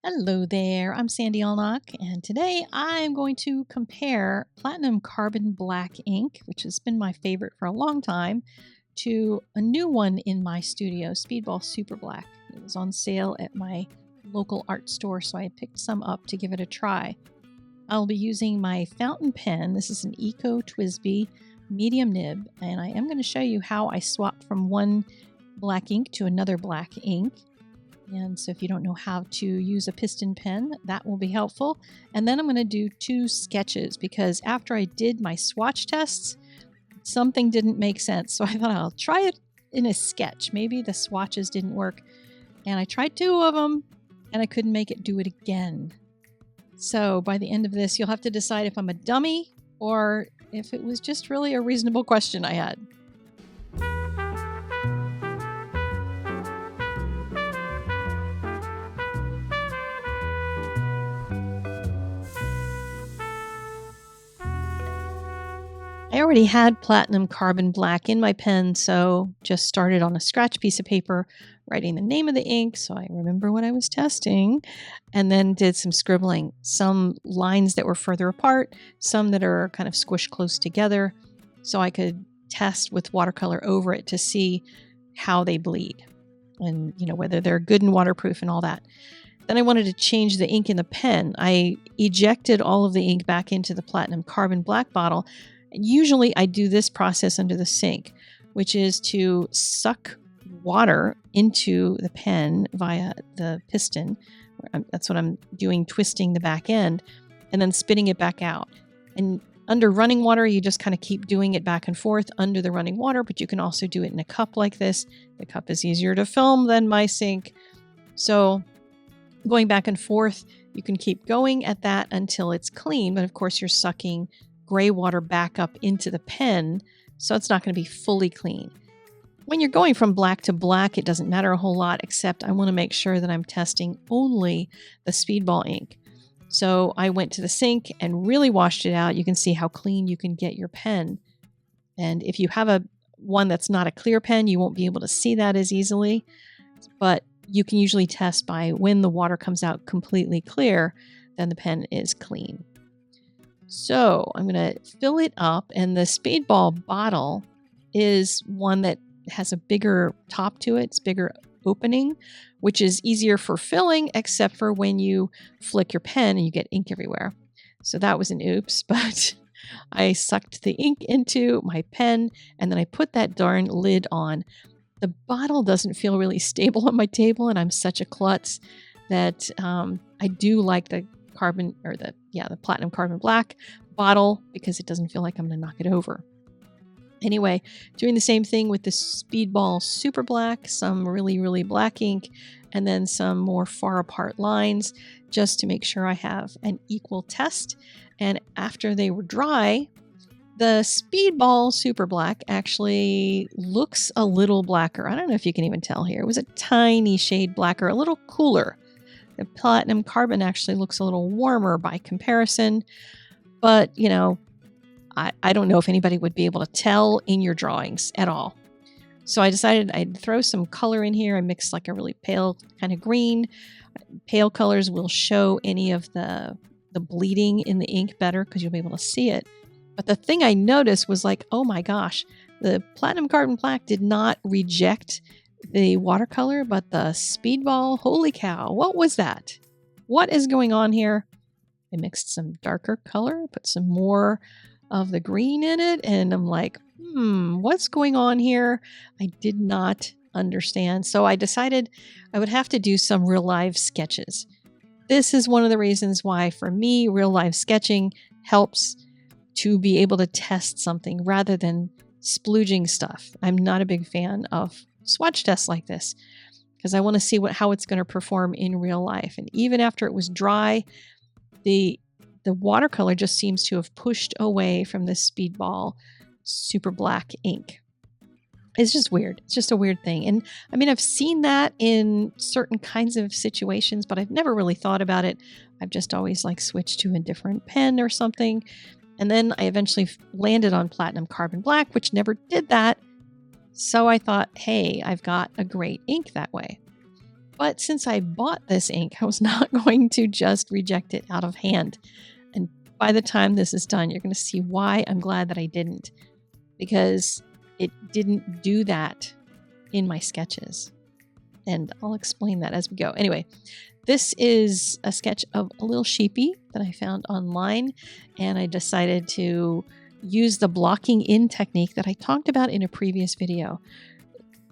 Hello there, I'm Sandy Allnock, and today I'm going to compare Platinum Carbon Black ink, which has been my favorite for a long time, to a new one in my studio, Speedball Super Black. It was on sale at my local art store, so I picked some up to give it a try. I'll be using my fountain pen. This is an Eco Twisby medium nib, and I am going to show you how I swapped from one black ink to another black ink. And so if you don't know how to use a piston pen, that will be helpful. And then I'm going to do two sketches because after I did my swatch tests, something didn't make sense. So I thought I'll try it in a sketch. Maybe the swatches didn't work. And I tried two of them and I couldn't make it do it again. So by the end of this, you'll have to decide if I'm a dummy or if it was just really a reasonable question I had. I already had Platinum Carbon Black in my pen, so just started on a scratch piece of paper, writing the name of the ink so I remember what I was testing, and then did some scribbling. Some lines that were further apart, some that are kind of squished close together, so I could test with watercolor over it to see how they bleed and whether they're good and waterproof and all that. Then I wanted to change the ink in the pen. I ejected all of the ink back into the Platinum Carbon Black bottle. Usually I do this process under the sink, which is to suck water into the pen via the piston. That's what I'm doing, twisting the back end and then spitting it back out. And under running water, you just kind of keep doing it back and forth under the running water, but you can also do it in a cup like this. The cup is easier to film than my sink. So going back and forth, you can keep going at that until it's clean. But of course, you're sucking gray water back up into the pen, so it's not going to be fully clean. When you're going from black to black, it doesn't matter a whole lot, except I want to make sure that I'm testing only the Speedball ink. So I went to the sink and really washed it out. You can see how clean you can get your pen. And if you have one that's not a clear pen, you won't be able to see that as easily. But you can usually test by when the water comes out completely clear, then the pen is clean. So I'm going to fill it up, and the Speedball bottle is one that has a bigger top to it. It's bigger opening, which is easier for filling, except for when you flick your pen and you get ink everywhere. So that was an oops, but I sucked the ink into my pen, and then I put that darn lid on. The bottle doesn't feel really stable on my table, and I'm such a klutz that I do like the Platinum Carbon Black bottle because it doesn't feel like I'm going to knock it over. Anyway, doing the same thing with the Speedball Super Black, some really, really black ink, and then some more far apart lines just to make sure I have an equal test. And after they were dry, the Speedball Super Black actually looks a little blacker. I don't know if you can even tell here. It was a tiny shade blacker, a little cooler. The Platinum Carbon actually looks a little warmer by comparison, but I don't know if anybody would be able to tell in your drawings at all. So I decided I'd throw some color in here. I mixed like a really pale kind of green. Pale colors will show any of the bleeding in the ink better because you'll be able to see it. But the thing I noticed was like, oh my gosh, the Platinum Carbon Black did not reject the watercolor, but the Speedball, holy cow, what was that? What is going on here? I mixed some darker color, put some more of the green in it, and I'm like, what's going on here? I did not understand. So I decided I would have to do some real live sketches. This is one of the reasons why, for me, real live sketching helps to be able to test something rather than splooging stuff. I'm not a big fan of swatch tests like this because I want to see how it's going to perform in real life. And even after it was dry, the watercolor just seems to have pushed away from the Speedball Super Black ink. It's just weird. It's just a weird thing. And I mean, I've seen that in certain kinds of situations, but I've never really thought about it. I've just always switched to a different pen or something. And then I eventually landed on Platinum Carbon Black, which never did that. So I thought, hey, I've got a great ink that way. But since I bought this ink, I was not going to just reject it out of hand. And by the time this is done, you're going to see why I'm glad that I didn't, because it didn't do that in my sketches. And I'll explain that as we go. Anyway, this is a sketch of a little sheepy that I found online, and I decided to use the blocking in technique that I talked about in a previous video,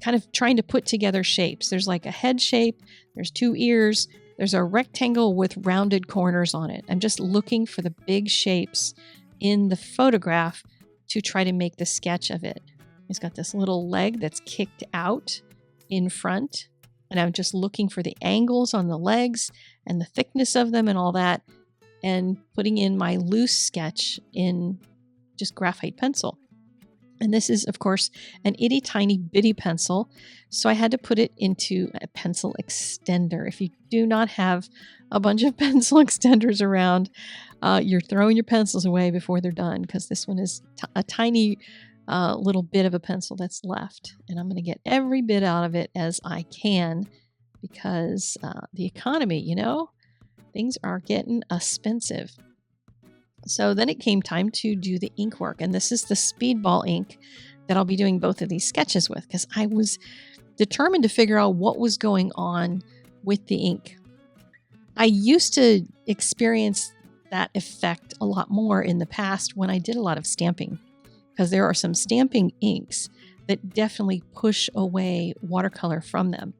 kind of trying to put together shapes. There's like a head shape, there's 2 ears, there's a rectangle with rounded corners on it. I'm just looking for the big shapes in the photograph to try to make the sketch of it. He's got this little leg that's kicked out in front, and I'm just looking for the angles on the legs and the thickness of them and all that, and putting in my loose sketch in just graphite pencil. And this is, of course, an itty tiny bitty pencil, so I had to put it into a pencil extender. If you do not have a bunch of pencil extenders around, you're throwing your pencils away before they're done, because this one is a tiny little bit of a pencil that's left. And I'm going to get every bit out of it as I can, because the economy, things are getting expensive. So then it came time to do the ink work. And this is the Speedball ink that I'll be doing both of these sketches with, because I was determined to figure out what was going on with the ink. I used to experience that effect a lot more in the past when I did a lot of stamping, because there are some stamping inks that definitely push away watercolor from them.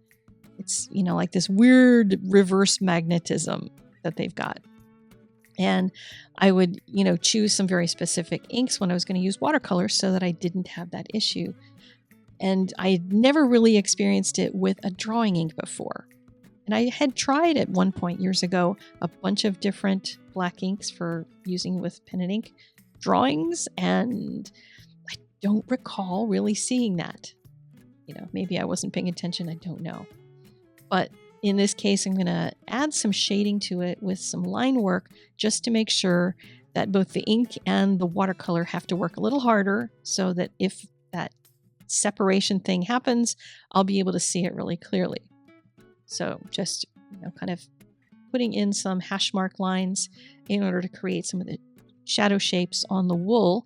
It's, like this weird reverse magnetism that they've got. And I would, choose some very specific inks when I was going to use watercolor so that I didn't have that issue. And I had never really experienced it with a drawing ink before. And I had tried at one point years ago a bunch of different black inks for using with pen and ink drawings, and I don't recall really seeing that. Maybe I wasn't paying attention, I don't know. But in this case, I'm going to add some shading to it with some line work, just to make sure that both the ink and the watercolor have to work a little harder, so that if that separation thing happens, I'll be able to see it really clearly. So just, kind of putting in some hash mark lines in order to create some of the shadow shapes on the wool.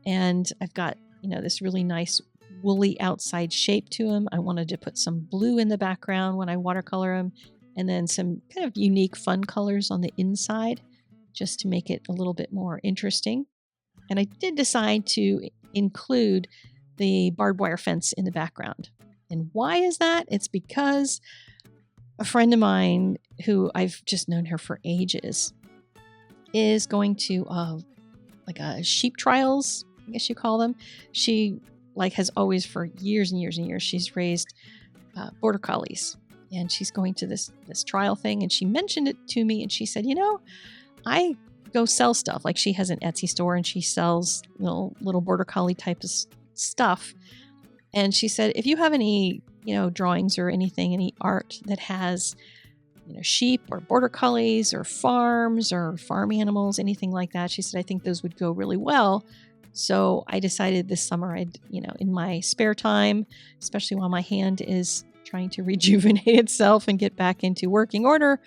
And I've got, this really nice woolly outside shape to him. I wanted to put some blue in the background when I watercolor him, and then some kind of unique fun colors on the inside, just to make it a little bit more interesting. And I did decide to include the barbed wire fence in the background. And why is that? It's because a friend of mine, who I've just known her for ages, is going to like sheep trials, I guess you call them. She has always, for years and years and years, she's raised border collies, and she's going to this trial thing, and she mentioned it to me, and she said, I go sell stuff. Like, she has an Etsy store, and she sells little border collie type of stuff. And she said, if you have any, drawings or anything, any art that has, sheep or border collies or farms or farm animals, anything like that, she said, I think those would go really well. So I decided this summer I'd, in my spare time, especially while my hand is trying to rejuvenate itself and get back into working order,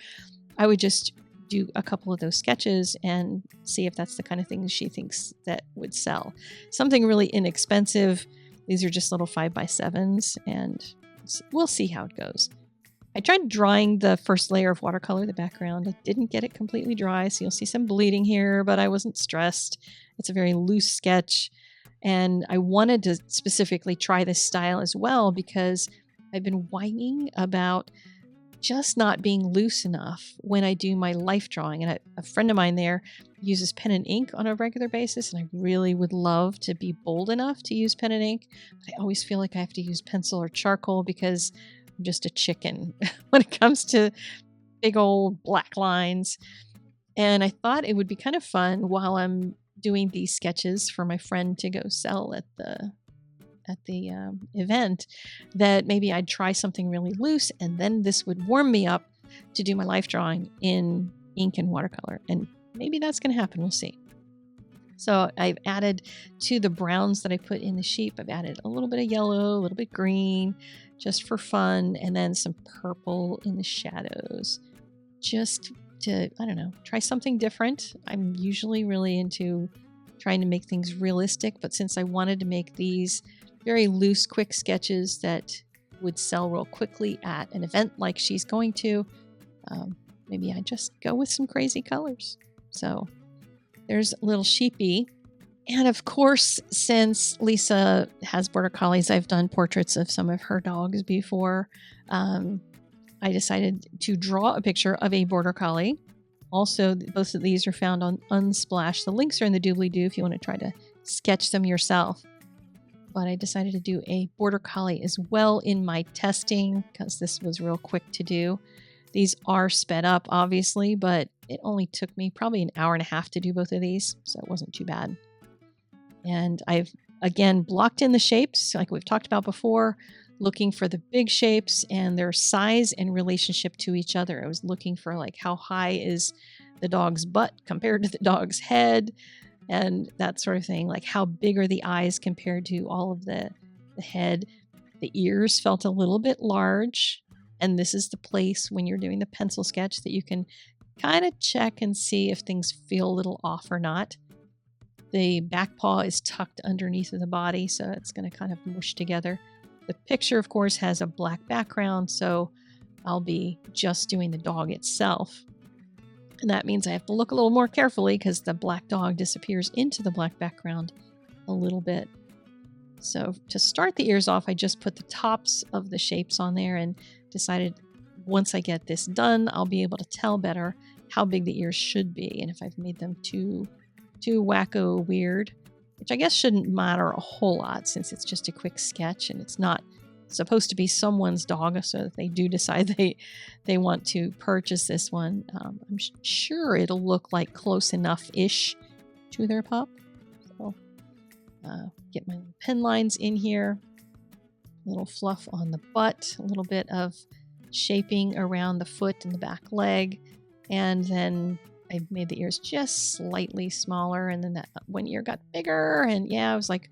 I would just do a couple of those sketches and see if that's the kind of thing she thinks that would sell. Something really inexpensive. These are just little 5x7s, and we'll see how it goes. I tried drying the first layer of watercolor, the background. I didn't get it completely dry, so you'll see some bleeding here, but I wasn't stressed. It's a very loose sketch, and I wanted to specifically try this style as well because I've been whining about just not being loose enough when I do my life drawing. And a friend of mine there uses pen and ink on a regular basis, and I really would love to be bold enough to use pen and ink, but I always feel like I have to use pencil or charcoal because I'm just a chicken when it comes to big old black lines. And I thought it would be kind of fun while I'm doing these sketches for my friend to go sell at the event, that maybe I'd try something really loose, and then this would warm me up to do my life drawing in ink and watercolor. And maybe that's going to happen. We'll see. So I've added to the browns that I put in the sheep, I've added a little bit of yellow, a little bit green, just for fun, and then some purple in the shadows, just to, I don't know, try something different. I'm usually really into trying to make things realistic, but since I wanted to make these very loose, quick sketches that would sell real quickly at an event like she's going to, maybe I just go with some crazy colors. So there's little Sheepy. And of course, since Lisa has border collies, I've done portraits of some of her dogs before. I decided to draw a picture of a border collie. Also, both of these are found on Unsplash. The links are in the doobly-doo if you want to try to sketch them yourself. But I decided to do a border collie as well in my testing because this was real quick to do. These are sped up, obviously, but it only took me probably an hour and a half to do both of these, so it wasn't too bad. And I've, again, blocked in the shapes like we've talked about before, looking for the big shapes and their size and relationship to each other. I was looking for like how high is the dog's butt compared to the dog's head and that sort of thing. Like how big are the eyes compared to all of the head. The ears felt a little bit large. And this is the place when you're doing the pencil sketch that you can kind of check and see if things feel a little off or not. The back paw is tucked underneath of the body, so it's going to kind of mush together. The picture, of course, has a black background, so I'll be just doing the dog itself. And that means I have to look a little more carefully because the black dog disappears into the black background a little bit. So to start the ears off, I just put the tops of the shapes on there and decided once I get this done, I'll be able to tell better how big the ears should be and if I've made them too wacko weird, which I guess shouldn't matter a whole lot since it's just a quick sketch and it's not supposed to be someone's dog, so if they do decide they want to purchase this one, I'm sure it'll look like close enough-ish to their pup. So get my pen lines in here, a little fluff on the butt, a little bit of shaping around the foot and the back leg, and then I made the ears just slightly smaller, and then that one ear got bigger, and yeah, I was like,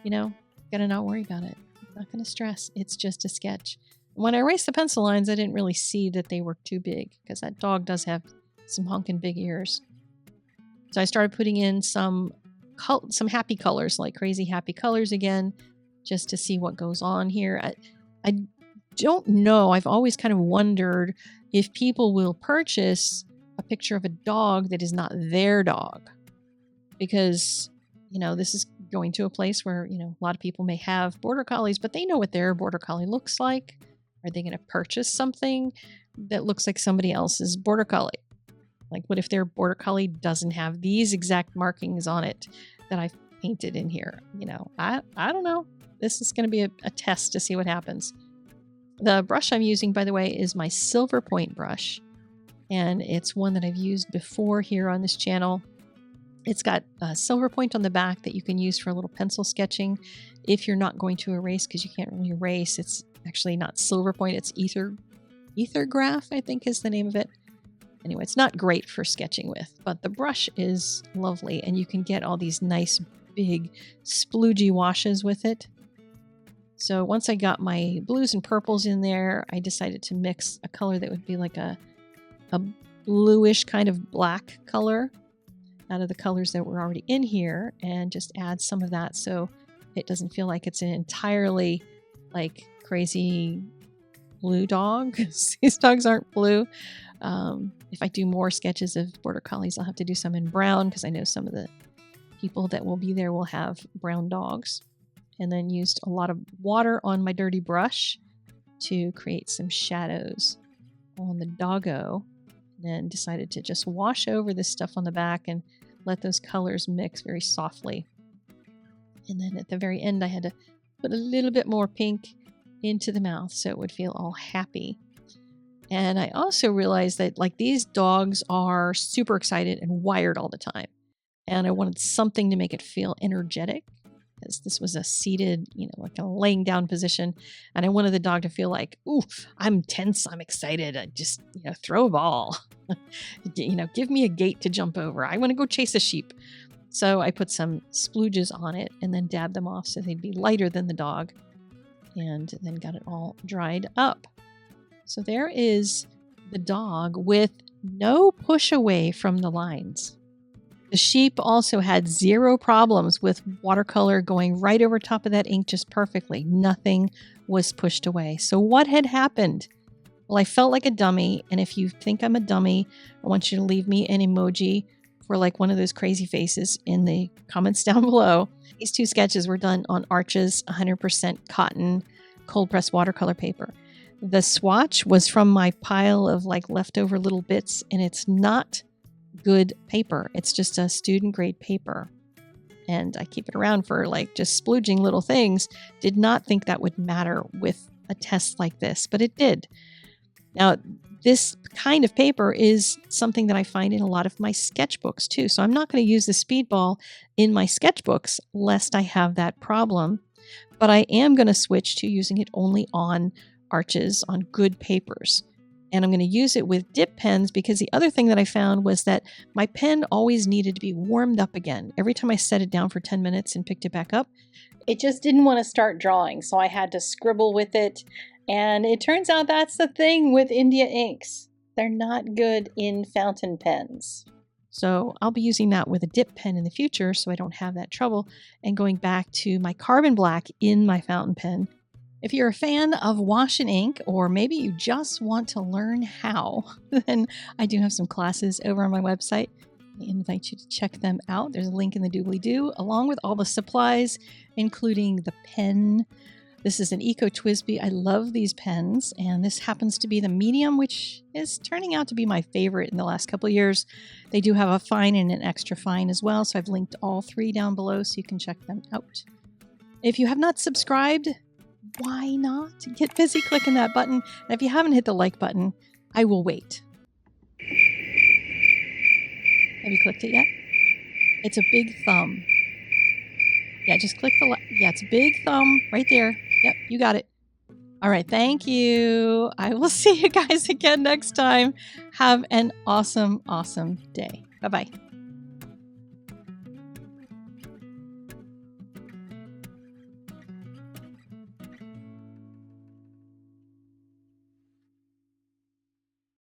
gotta not worry about it. I'm not gonna stress. It's just a sketch. When I erased the pencil lines, I didn't really see that they were too big, because that dog does have some honking big ears. So I started putting in some happy colors, like crazy happy colors again, just to see what goes on here. I don't know. I've always kind of wondered if people will purchase a picture of a dog that is not their dog, because this is going to a place where a lot of people may have border collies, but they know what their border collie looks like. Are they going to purchase something that looks like somebody else's border collie? Like, what if their border collie doesn't have these exact markings on it that I've painted in here? I don't know. This is going to be a test to see what happens. The brush I'm using, by the way, is my silver point brush. And it's one that I've used before here on this channel. It's got a silver point on the back that you can use for a little pencil sketching if you're not going to erase, because you can't really erase. It's actually not silver point, it's ethergraph, I think is the name of it. Anyway, it's not great for sketching with, but the brush is lovely, and you can get all these nice big sploogey washes with it. So once I got my blues and purples in there, I decided to mix a color that would be like a bluish kind of black color out of the colors that were already in here, and just add some of that so it doesn't feel like it's an entirely like crazy blue dog. These dogs aren't blue. If I do more sketches of border collies, I'll have to do some in brown because I know some of the people that will be there will have brown dogs. And then used a lot of water on my dirty brush to create some shadows on the doggo. Then decided to just wash over this stuff on the back and let those colors mix very softly. And then at the very end, I had to put a little bit more pink into the mouth so it would feel all happy. And I also realized that like these dogs are super excited and wired all the time. And I wanted something to make it feel energetic, because this was a seated, like a laying down position. And I wanted the dog to feel like, ooh, I'm tense, I'm excited. I just, throw a ball. Give me a gate to jump over. I want to go chase a sheep. So I put some splooges on it and then dabbed them off so they'd be lighter than the dog. and then got it all dried up. So there is the dog with no push away from the lines. The sheep also had zero problems with watercolor going right over top of that ink just perfectly. Nothing was pushed away. So what had happened? Well, I felt like a dummy, and if you think I'm a dummy, I want you to leave me an emoji for like one of those crazy faces in the comments down below. These two sketches were done on Arches 100% cotton cold press watercolor paper. The swatch was from my pile of like leftover little bits, and it's not good paper. It's just a student grade paper. And I keep it around for like just splooging little things. Did not think that would matter with a test like this, but it did. Now, this kind of paper is something that I find in a lot of my sketchbooks too. So I'm not going to use the Speedball in my sketchbooks lest I have that problem. But I am going to switch to using it only on Arches, on good papers. And I'm going to use it with dip pens because the other thing that I found was that my pen always needed to be warmed up again. Every time I set it down for 10 minutes and picked it back up, it just didn't want to start drawing. So I had to scribble with it. And it turns out that's the thing with India inks. They're not good in fountain pens. So I'll be using that with a dip pen in the future so I don't have that trouble, and going back to my carbon black in my fountain pen. If you're a fan of wash and ink, or maybe you just want to learn how, then I do have some classes over on my website. I invite you to check them out. There's a link in the doobly-doo, along with all the supplies, including the pen. This is an Eco Twisby. I love these pens, and this happens to be the medium, which is turning out to be my favorite in the last couple of years. They do have a fine and an extra fine as well, so I've linked all three down below so you can check them out. If you have not subscribed, why not? Get busy clicking that button. And if you haven't hit the like button, I will wait. Have you clicked it yet? It's a big thumb. Yeah, just click the yeah, it's a big thumb right there. Yep, you got it. All right, thank you. I will see you guys again next time. Have an awesome, awesome day. Bye-bye.